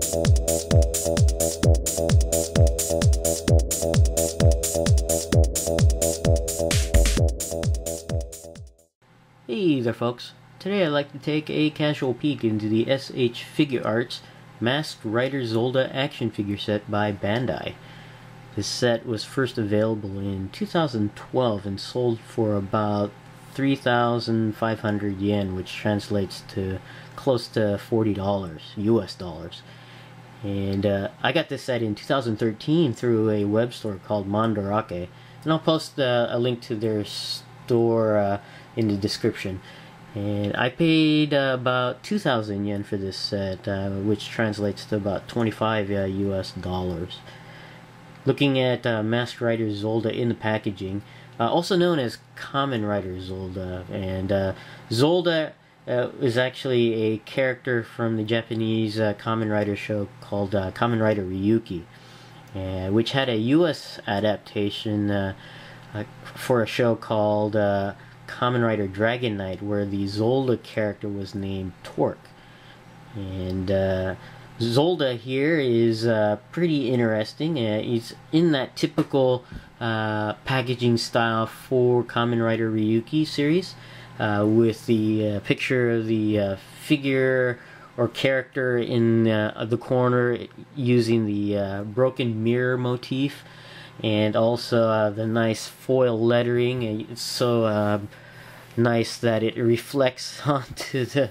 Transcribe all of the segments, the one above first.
Hey there folks, today I'd like to take a casual peek into the S.H.Figuarts Masked Rider Zolda action figure set by Bandai. This set was first available in 2012 and sold for about 3,500 yen, which translates to close to $40 US dollars. And I got this set in 2013 through a web store called Mandarake, and I'll post a link to their store in the description. And I paid about 2,000 yen for this set, which translates to about 25 US dollars. Looking at Masked Rider Zolda in the packaging, also known as Kamen Rider Zolda, and Zolda is actually a character from the Japanese Kamen Rider show called Kamen Rider Ryuki, which had a US adaptation for a show called Kamen Rider Dragon Knight, where the Zolda character was named Torque. And Zolda here is pretty interesting. He's in that typical packaging style for Kamen Rider Ryuki series, with the picture of the figure or character in the corner using the broken mirror motif, and also the nice foil lettering. It's so nice that it reflects onto the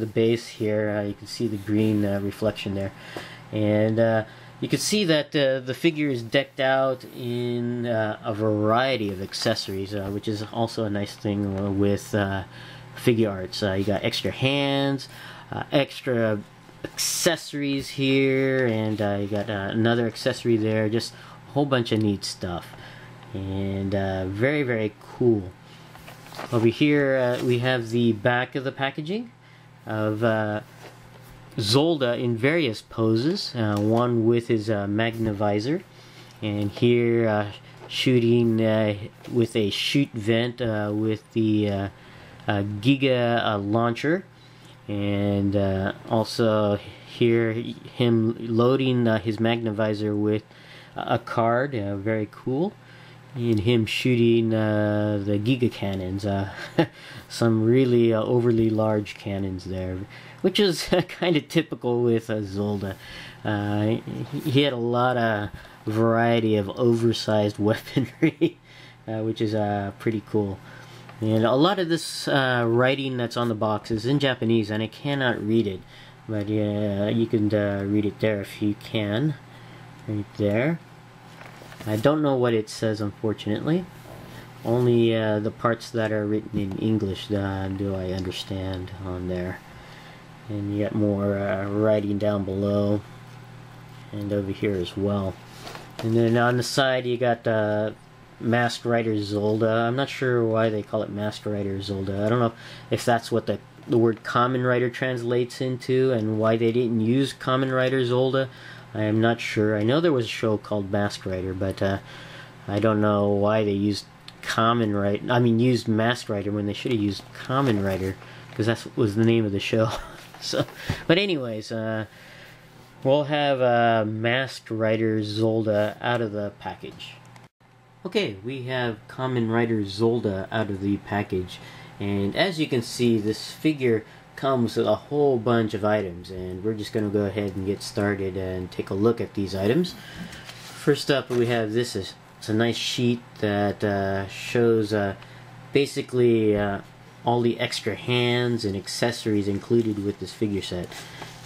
base here. You can see the green reflection there, and you can see that the figure is decked out in a variety of accessories, which is also a nice thing with Figuarts. You got extra hands, extra accessories here, and you got another accessory there. Just a whole bunch of neat stuff, and very, very cool. Over here we have the back of the packaging of Zolda in various poses, one with his magnivisor, and here shooting with a shoot vent with the Giga launcher, and also here him loading his magnivisor with a card, very cool, and him shooting the Giga cannons, some really overly large cannons there, which is kind of typical with Zolda. He had a lot of variety of oversized weaponry, which is pretty cool. And a lot of this writing that's on the box is in Japanese, and I cannot read it, but yeah, you can read it there if you can, right there. I don't know what it says, unfortunately. Only the parts that are written in English do I understand on there. And you got more writing down below, and over here as well. And then on the side you got Masked Rider Zolda. I'm not sure why they call it Masked Rider Zolda. I don't know if that's what the word Kamen Rider translates into, and why they didn't use Kamen Rider Zolda. I am not sure. I know there was a show called Masked Rider, but I don't know why they used used Masked Rider when they should have used Kamen Rider, because that was the name of the show. So, but anyways, we'll have Masked Rider Zolda out of the package. Okay, we have Kamen Rider Zolda out of the package, and as you can see, this figure comes with a whole bunch of items, and we're just going to go ahead and get started and take a look at these items. First up, we have this. It's a nice sheet that shows basically all the extra hands and accessories included with this figure set.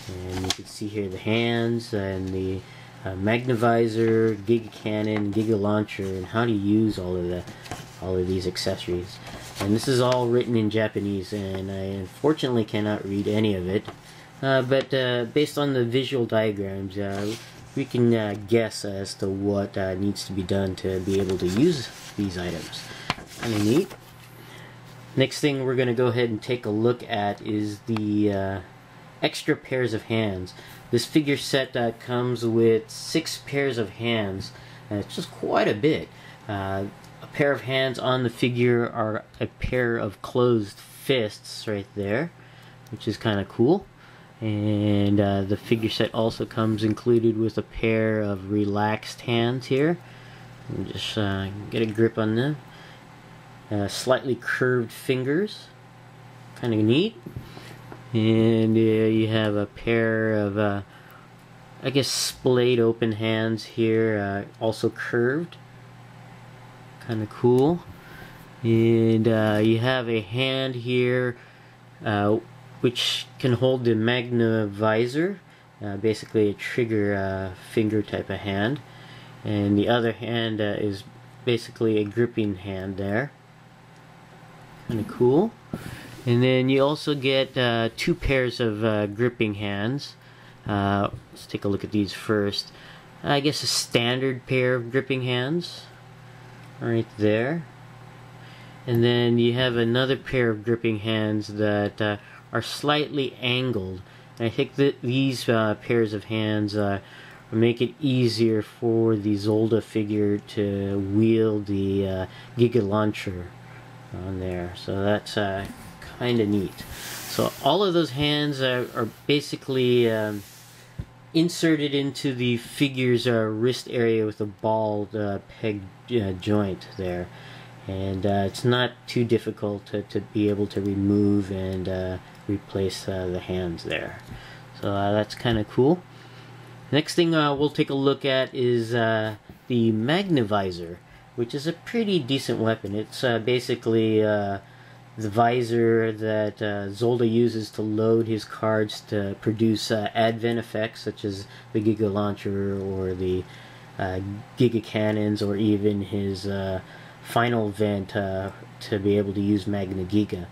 And you can see here the hands and the magnivisor, Giga cannon, Giga launcher, and how to use all of these accessories. And this is all written in Japanese, and I unfortunately cannot read any of it. But based on the visual diagrams, we can guess as to what needs to be done to be able to use these items. Kind of neat. Next thing we're going to go ahead and take a look at is the extra pairs of hands. This figure set comes with 6 pairs of hands, and it's just quite a bit. A pair of hands on the figure are a pair of closed fists right there, which is kind of cool. And the figure set also comes included with a pair of relaxed hands here. And just get a grip on them. Slightly curved fingers, kind of neat. And you have a pair of I guess splayed open hands here, also curved, kind of cool. And you have a hand here which can hold the magna visor, basically a trigger finger type of hand, and the other hand is basically a gripping hand there. Kind of cool. And then you also get 2 pairs of gripping hands. Let's take a look at these first. I guess a standard pair of gripping hands right there. And then you have another pair of gripping hands that are slightly angled. And I think that these pairs of hands make it easier for the Zolda figure to wield the Giga Launcher on there. So that's kind of neat. So all of those hands are basically inserted into the figure's wrist area with a ball peg joint there. And it's not too difficult to be able to remove and replace the hands there. So that's kind of cool. Next thing we'll take a look at is the Magnavisor, which is a pretty decent weapon. It's basically the visor that Zolda uses to load his cards to produce advent effects such as the Giga Launcher or the Giga Cannons, or even his final vent to be able to use Magna Giga.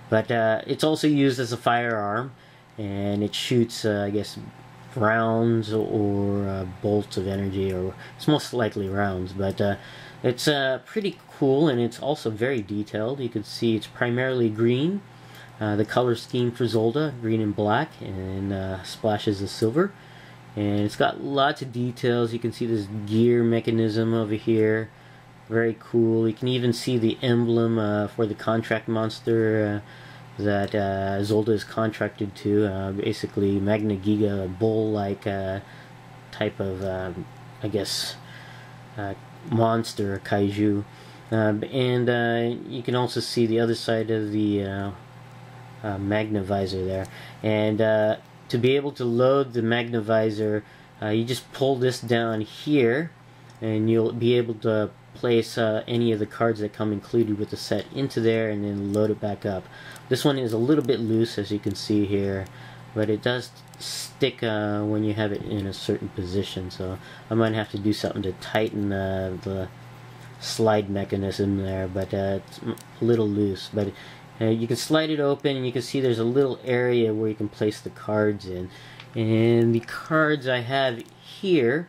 But it's also used as a firearm, and it shoots I guess rounds or bolts of energy, or it's most likely rounds, but it's pretty cool, and it's also very detailed. You can see it's primarily green, the color scheme for Zolda, green and black, and splashes of silver. And it's got lots of details. You can see this gear mechanism over here, very cool. You can even see the emblem for the contract monster that Zolda is contracted to, basically Magna Giga, a bull-like type of, I guess, monster, kaiju. And you can also see the other side of the Magnavisor there. And to be able to load the Magnavisor, you just pull this down here, and you'll be able to place any of the cards that come included with the set into there, and then load it back up. This one is a little bit loose, as you can see here, but it does stick when you have it in a certain position, so I might have to do something to tighten the slide mechanism there, but it's a little loose. But you can slide it open, and you can see there's a little area where you can place the cards in. And the cards I have here,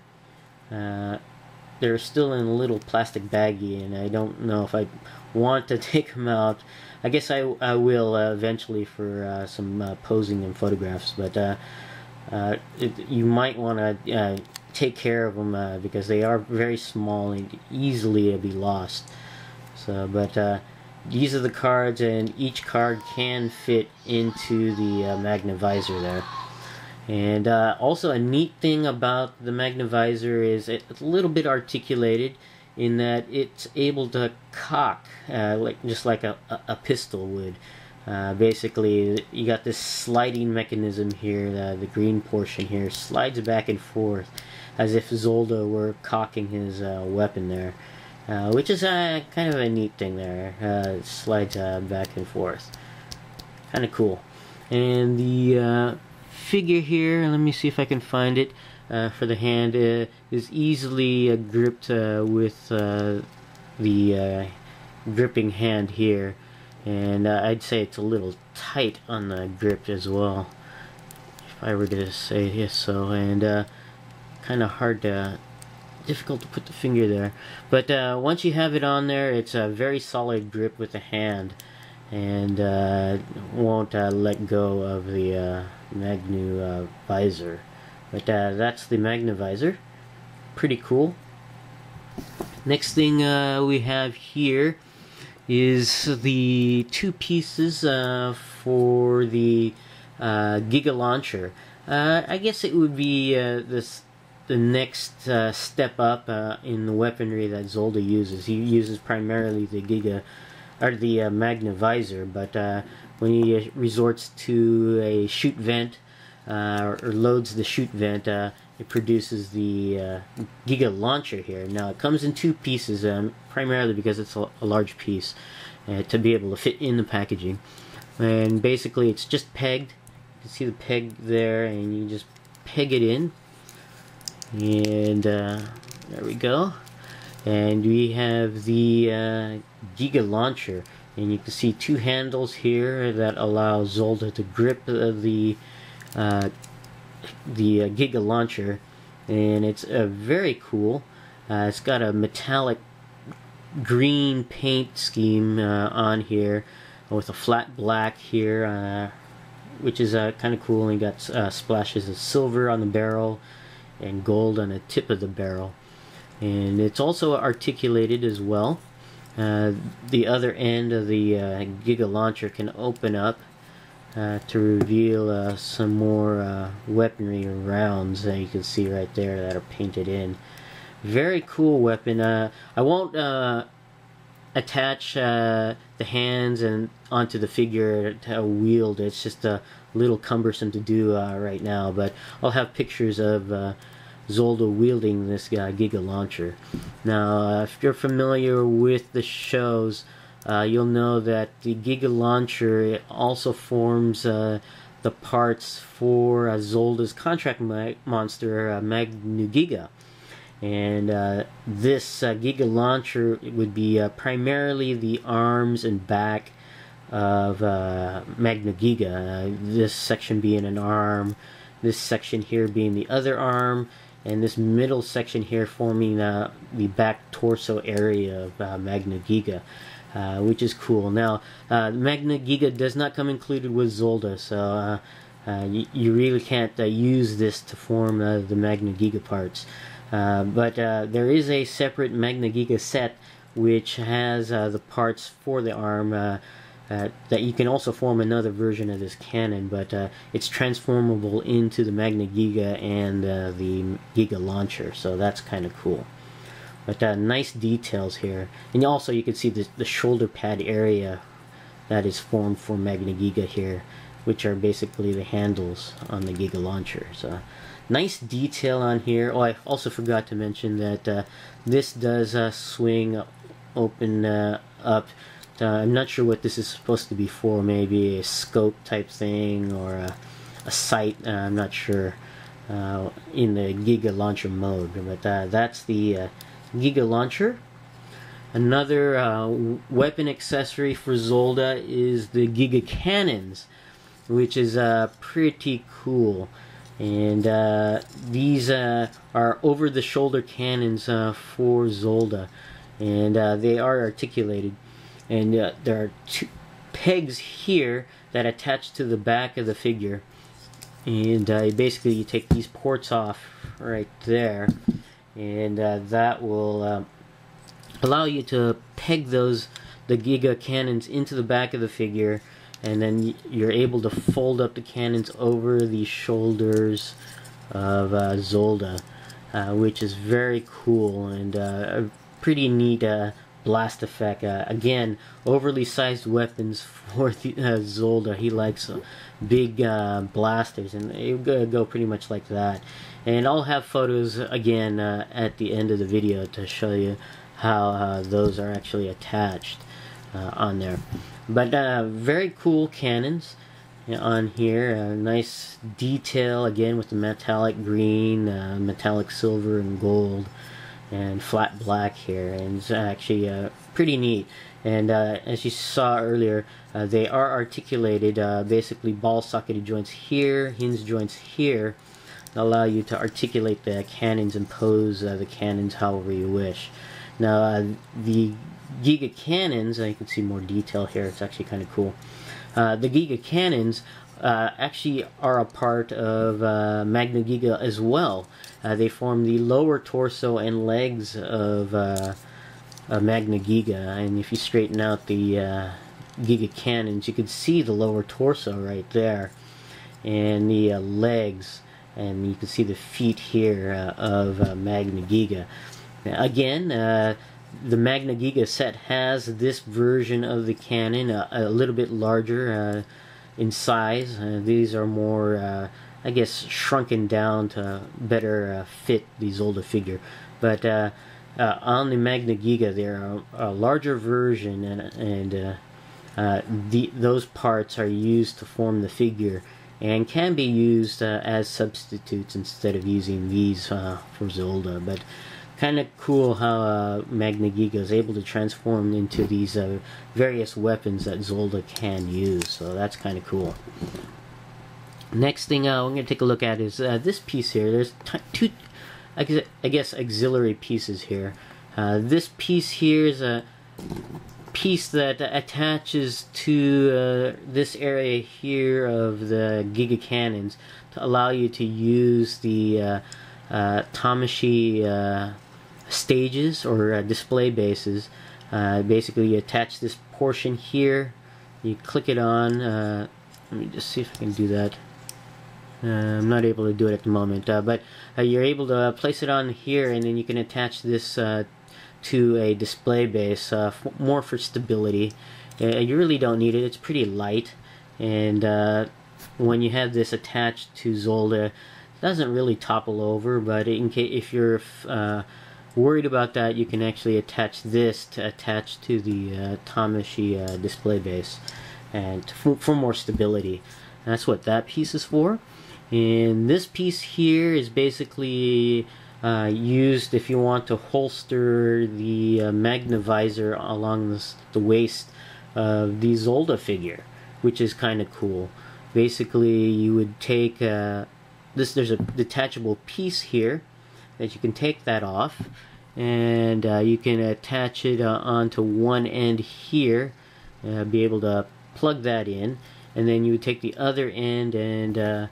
they're still in a little plastic baggie, and I don't know if I want to take them out. I guess I will eventually for some posing and photographs, but you might want to take care of them because they are very small and easily be lost. So, but these are the cards, and each card can fit into the Magnavisor there. And also a neat thing about the Magnavisor is it's a little bit articulated in that it's able to cock just like a pistol would. Basically, you got this sliding mechanism here, the green portion here slides back and forth as if Zolda were cocking his weapon there, which is kind of a neat thing there. It slides back and forth. Kind of cool. And the figure here, let me see if I can find it, for the hand is easily gripped with the gripping hand here, and I'd say it's a little tight on the grip as well, if I were to say yes. So, and kind of difficult to put the finger there, but once you have it on there, it's a very solid grip with the hand, and won't let go of the Magna visor. But that's the Magnavisor. Pretty cool. Next thing we have here is the 2 pieces for the Giga Launcher. I guess it would be the next step up in the weaponry that Zolda uses. He uses primarily the Magna Visor, but when he resorts to a shoot vent or loads the shoot vent, it produces the Giga Launcher here. Now it comes in two pieces, primarily because it's a large piece to be able to fit in the packaging. And basically it's just pegged. You can see the peg there, and you just peg it in. And there we go. And we have the Giga Launcher, and you can see two handles here that allow Zolda to grip the Giga Launcher, and it's very cool. It's got a metallic green paint scheme on here with a flat black here, which is kind of cool. And you got splashes of silver on the barrel and gold on the tip of the barrel, and it's also articulated as well. The other end of the Giga Launcher can open up to reveal some more weaponry or rounds that you can see right there that are painted in. Very cool weapon. I won't attach the hands and onto the figure to wield. It's just a little cumbersome to do right now, but I'll have pictures of Zolda wielding this Giga Launcher. Now, if you're familiar with the shows, you'll know that the Giga Launcher also forms the parts for Zolda's contract monster, Magna Giga. And this Giga Launcher would be primarily the arms and back of Magna Giga. This section being an arm, this section here being the other arm, and this middle section here forming the back torso area of Magna Giga, which is cool. Now, Magna Giga does not come included with Zolda, so you really can't use this to form the Magna Giga parts. But there is a separate Magna Giga set which has the parts for the arm that you can also form another version of this cannon, but it's transformable into the Magna Giga and the Giga Launcher, so that's kind of cool. But nice details here, and also you can see the shoulder pad area that is formed for Magna Giga here, which are basically the handles on the Giga Launcher. So nice detail on here. Oh, I also forgot to mention that this does swing open up. I'm not sure what this is supposed to be for. Maybe a scope type thing or a sight. I'm not sure in the Giga Launcher mode. But that's the Giga Launcher. Another weapon accessory for Zolda is the Giga Cannons, which is pretty cool. And these are over-the-shoulder cannons for Zolda, and they are articulated. And there are two pegs here that attach to the back of the figure, and basically you take these ports off right there, and that will allow you to peg the Giga Cannons into the back of the figure, and then you're able to fold up the cannons over the shoulders of Zolda, which is very cool and a pretty neat blast effect. Again, overly sized weapons for Zolda. He likes big blasters, and they go pretty much like that. And I'll have photos again at the end of the video to show you how those are actually attached on there. But very cool cannons on here. Nice detail again with the metallic green, metallic silver, and gold, and flat black here, and it's actually pretty neat. And as you saw earlier, they are articulated, basically ball socketed joints here, hinge joints here, allow you to articulate the cannons and pose the cannons however you wish. Now the Giga Cannons, you can see more detail here, it's actually kind of cool. The Giga Cannons actually are a part of Magna Giga as well. They form the lower torso and legs of Magna Giga, and if you straighten out the Giga Cannons, you can see the lower torso right there. and the legs, and you can see the feet here of Magna Giga. Again, the Magna Giga set has this version of the cannon, a little bit larger in size. These are more, I guess, shrunken down to better fit the Zolda figure. But on the Magna Giga, they're a larger version, and those parts are used to form the figure, and can be used as substitutes instead of using these for Zolda. But kind of cool how Magna Giga is able to transform into these various weapons that Zolda can use, so that's kind of cool. Next thing we're going to take a look at is this piece here. There's two, I guess, auxiliary pieces here. This piece here is a piece that attaches to this area here of the Giga Cannons to allow you to use the Tamashii stages or display bases. Basically, you attach this portion here, you click it on. Let me just see if I can do that. I'm not able to do it at the moment, but you're able to place it on here, and then you can attach this to a display base, more for stability. You really don't need it, it's pretty light, and when you have this attached to Zolda, it doesn't really topple over, but if you're worried about that, you can actually attach this to attach to the Tamashii display base, and for more stability. That's what that piece is for. And this piece here is basically used if you want to holster the magnavisor along the waist of the Zolda figure, which is kind of cool. Basically, you would take this. There's a detachable piece here that you can take that off, and you can attach it onto one end here, be able to plug that in, and then you would take the other end and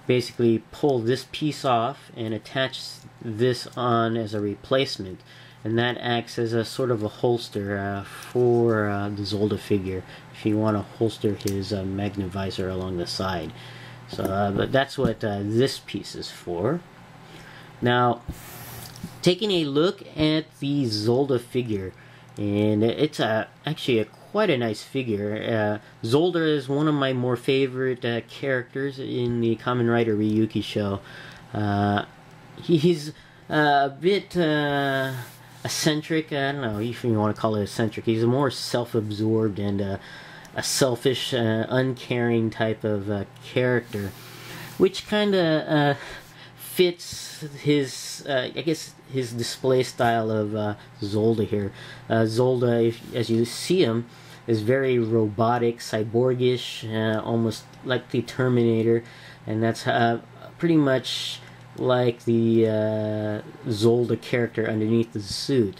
basically pull this piece off and attach this on as a replacement, and that acts as a sort of a holster for the Zolda figure if you want to holster his magnavisor along the side. So but that's what this piece is for. Now, taking a look at the Zolda figure, and it's actually quite a nice figure. Zolda is one of my more favorite characters in the Kamen Rider Ryuki show. He's a bit eccentric. I don't know if you want to call it eccentric. He's a more self-absorbed and a selfish, uncaring type of character, which kind of fits his, I guess, his display style of Zolda here. Zolda, as you see him, is very robotic, cyborgish, almost like the Terminator, and that's pretty much like the Zolda character underneath the suit.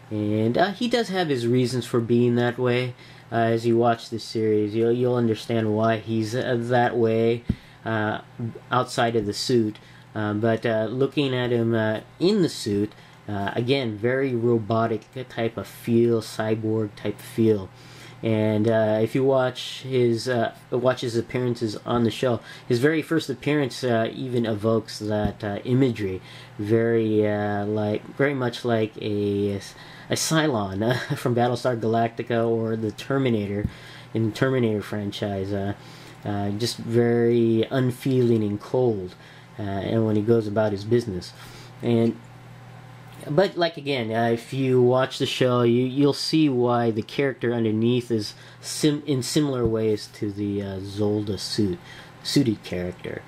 And he does have his reasons for being that way. As you watch this series, you'll understand why he's that way outside of the suit. But looking at him in the suit, again, very robotic type of feel, cyborg type feel. And if you watch his appearances on the show, his very first appearance even evokes that imagery, very much like a Cylon from Battlestar Galactica or the Terminator in the Terminator franchise. Just very unfeeling and cold. And when he goes about his business, but like again, if you watch the show, you'll see why the character underneath is in similar ways to the Zolda suited character.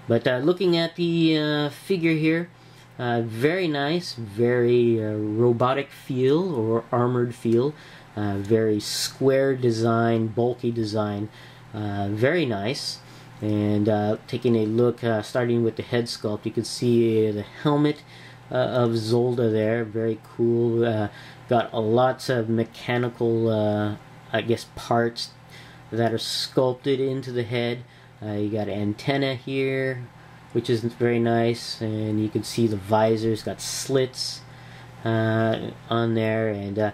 But looking at the figure here, very nice, very robotic feel or armored feel, very square design, bulky design, very nice. And taking a look, starting with the head sculpt, you can see the helmet of Zolda there, very cool. Got lots of mechanical, I guess, parts that are sculpted into the head. You got an antenna here, which is very nice, and you can see the visor's got slits on there, and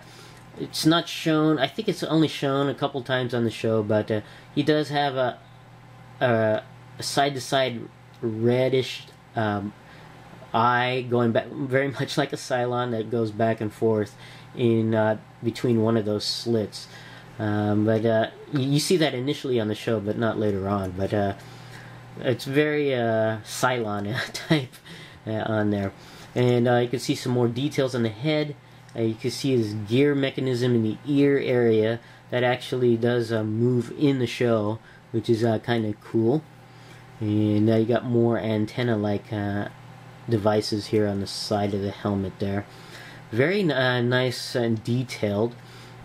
it's not shown. I think it's only shown a couple times on the show, but he does have a side-to-side reddish eye going back, very much like a Cylon that goes back and forth in between one of those slits. But you see that initially on the show, but not later on. But it's very Cylon type on there. And you can see some more details on the head. You can see his gear mechanism in the ear area that actually does move in the show, which is kind of cool. And you got more antenna-like devices here on the side of the helmet there. Very nice and detailed.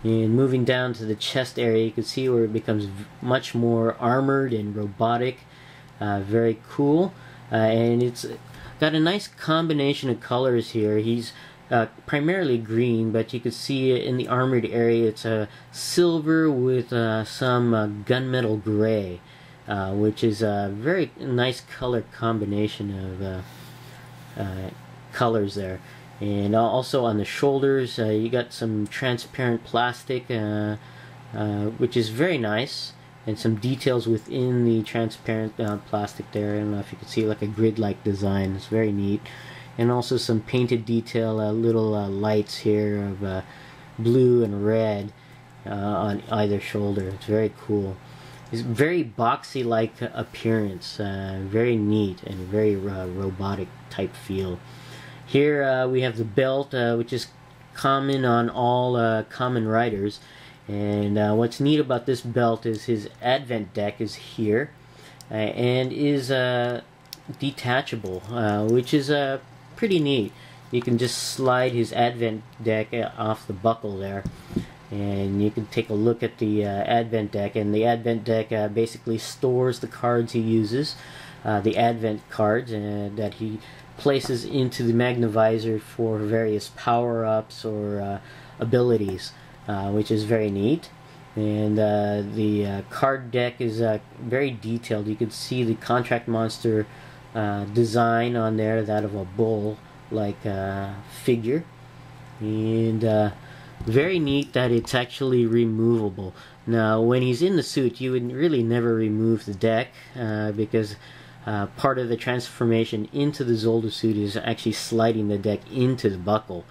And moving down to the chest area, you can see where it becomes much more armored and robotic. Very cool. And it's got a nice combination of colors here. He's primarily green, but you can see in the armored area it's a silver with some gunmetal gray, which is a very nice color combination of colors there. And also on the shoulders, you got some transparent plastic, which is very nice, and some details within the transparent plastic there. I don't know if you can see, like a grid-like design. It's very neat. And also some painted detail, little lights here of blue and red on either shoulder. It's very cool. It's very boxy-like appearance, very neat and very robotic type feel. Here we have the belt, which is common on all Kamen Riders. And what's neat about this belt is his advent deck is here, and is detachable, which is pretty neat. You can just slide his advent deck off the buckle there, and you can take a look at the advent deck. And the advent deck basically stores the cards he uses, the advent cards that he places into the magnavisor for various power-ups or abilities, which is very neat. And the card deck is very detailed. You can see the contract monster design on there, that of a bull-like figure. And very neat that it's actually removable. Now, when he's in the suit, you would really never remove the deck, because part of the transformation into the Zolda suit is actually sliding the deck into the buckle,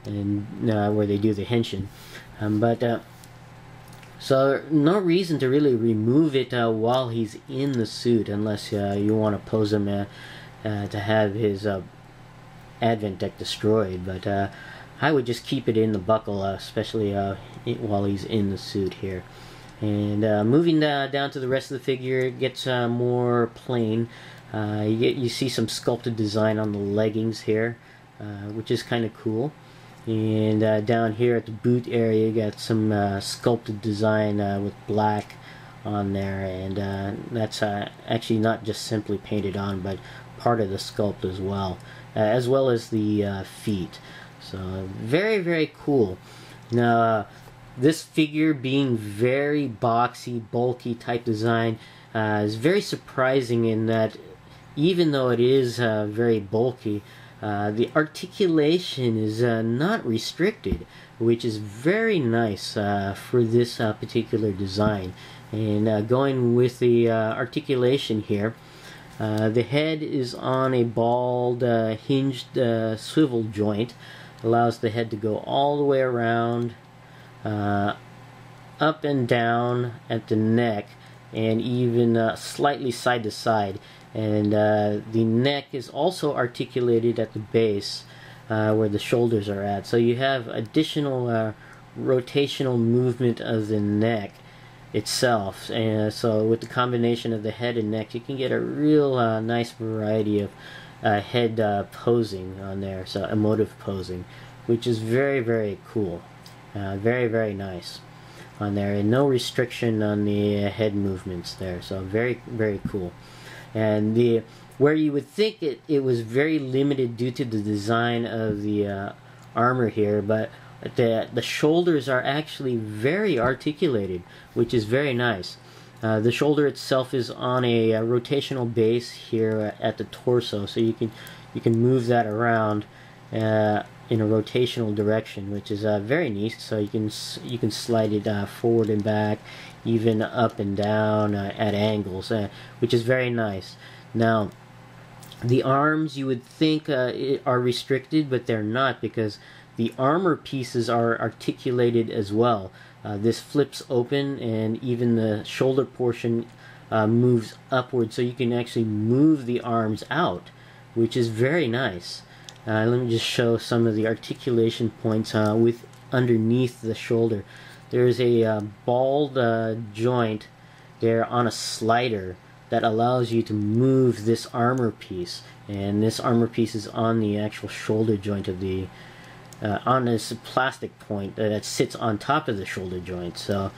and where they do the henshin. So no reason to really remove it while he's in the suit, unless you want to pose him to have his advent deck destroyed. But I would just keep it in the buckle, especially while he's in the suit here. And moving down to the rest of the figure, it gets more plain. You see some sculpted design on the leggings here, which is kind of cool. And down here at the boot area, you got some sculpted design with black on there, and that's actually not just simply painted on, but part of the sculpt as well as the feet. So very, very cool. Now, this figure being very boxy, bulky type design is very surprising in that even though it is very bulky, the articulation is not restricted, which is very nice for this particular design. And going with the articulation here, the head is on a bald hinged swivel joint. Allows the head to go all the way around, up and down at the neck, and even slightly side to side. And the neck is also articulated at the base, where the shoulders are at. So you have additional rotational movement of the neck itself. And so with the combination of the head and neck, you can get a real nice variety of head posing on there, so emotive posing, which is very, very cool. Very, very nice on there, and no restriction on the head movements there, so very, very cool. And where you would think it was very limited due to the design of the armor here, but the shoulders are actually very articulated, which is very nice. The shoulder itself is on a rotational base here at the torso, so you can move that around in a rotational direction, which is very neat. So you can slide it forward and back, even up and down at angles, which is very nice. Now, the arms you would think are restricted, but they're not, because the armor pieces are articulated as well. This flips open, and even the shoulder portion moves upward, so you can actually move the arms out, which is very nice. Let me just show some of the articulation points with underneath the shoulder. There's a balled joint there on a slider that allows you to move this armor piece, and this armor piece is on the actual shoulder joint of the on this plastic point that sits on top of the shoulder joint. So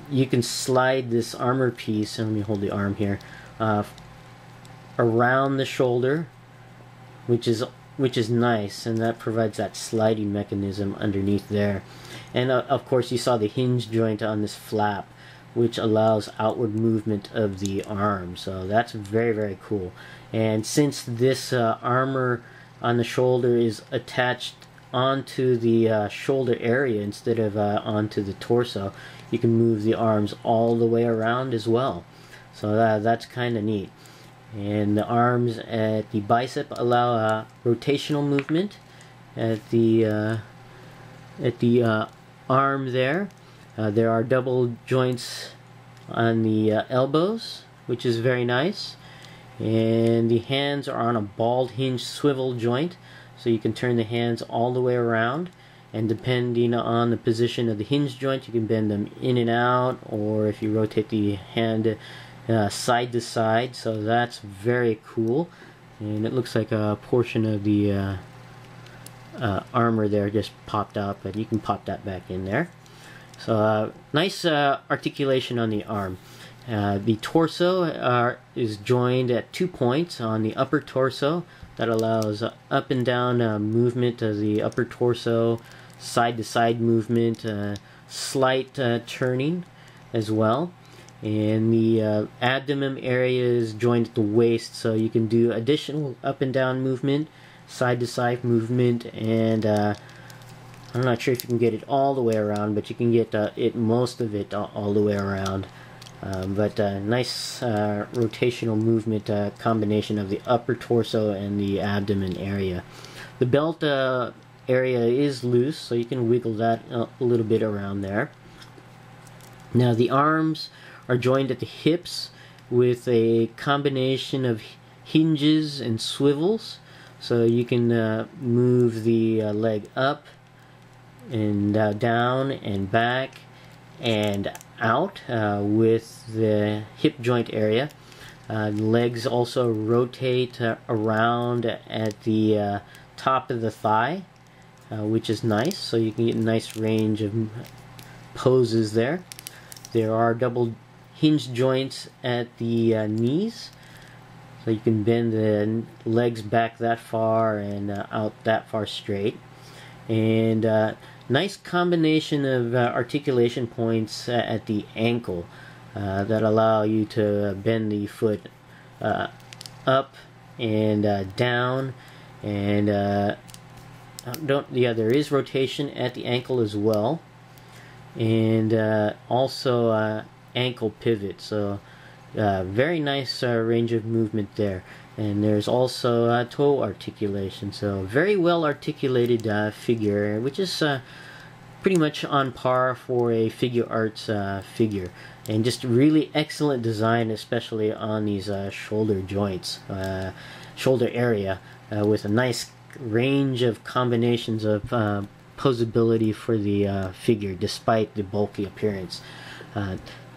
you can slide this armor piece, and let me hold the arm here, around the shoulder, which is nice, and that provides that sliding mechanism underneath there. And of course, you saw the hinge joint on this flap, which allows outward movement of the arm. So that's very, very cool. And since this armor on the shoulder is attached onto the shoulder area instead of onto the torso, you can move the arms all the way around as well. So that's kind of neat. And the arms at the bicep allow rotational movement at the arm there. There are double joints on the elbows, which is very nice. And the hands are on a balled hinge swivel joint, so you can turn the hands all the way around, and depending on the position of the hinge joint, you can bend them in and out, or if you rotate the hand side to side. So that's very cool, and it looks like a portion of the armor there just popped out, but you can pop that back in there. So nice articulation on the arm. The torso is joined at 2 points on the upper torso. That allows up and down movement of the upper torso, side to side movement, slight turning as well. And the abdomen area is joined at the waist, so you can do additional up and down movement, side to side movement, and I'm not sure if you can get it all the way around, but you can get most of it all the way around. But nice rotational movement combination of the upper torso and the abdomen area. The belt area is loose, so you can wiggle that a little bit around there. Now the arms are joined at the hips with a combination of hinges and swivels, so you can move the leg up and down and back and out with the hip joint area. Legs also rotate around at the top of the thigh, which is nice, so you can get a nice range of poses there. There are double hinge joints at the knees, so you can bend the legs back that far and out that far straight. And nice combination of articulation points at the ankle that allow you to bend the foot up and down, and there is rotation at the ankle as well, and also ankle pivot. So very nice range of movement there. And there's also toe articulation, so very well articulated figure, which is pretty much on par for a Figuarts figure, and just really excellent design, especially on these shoulder joints, shoulder area, with a nice range of combinations of posability for the figure, despite the bulky appearance.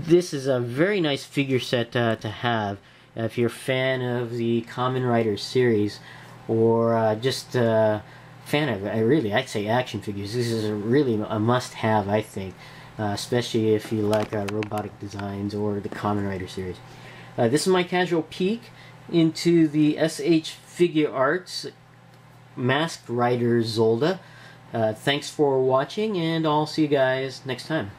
This is a very nice figure set to have. If you're a fan of the Kamen Rider series, or just a fan of, I'd say action figures, this is really a must-have, I think, especially if you like robotic designs or the Kamen Rider series. This is my casual peek into the S.H.Figuarts Masked Rider Zolda. Thanks for watching, and I'll see you guys next time.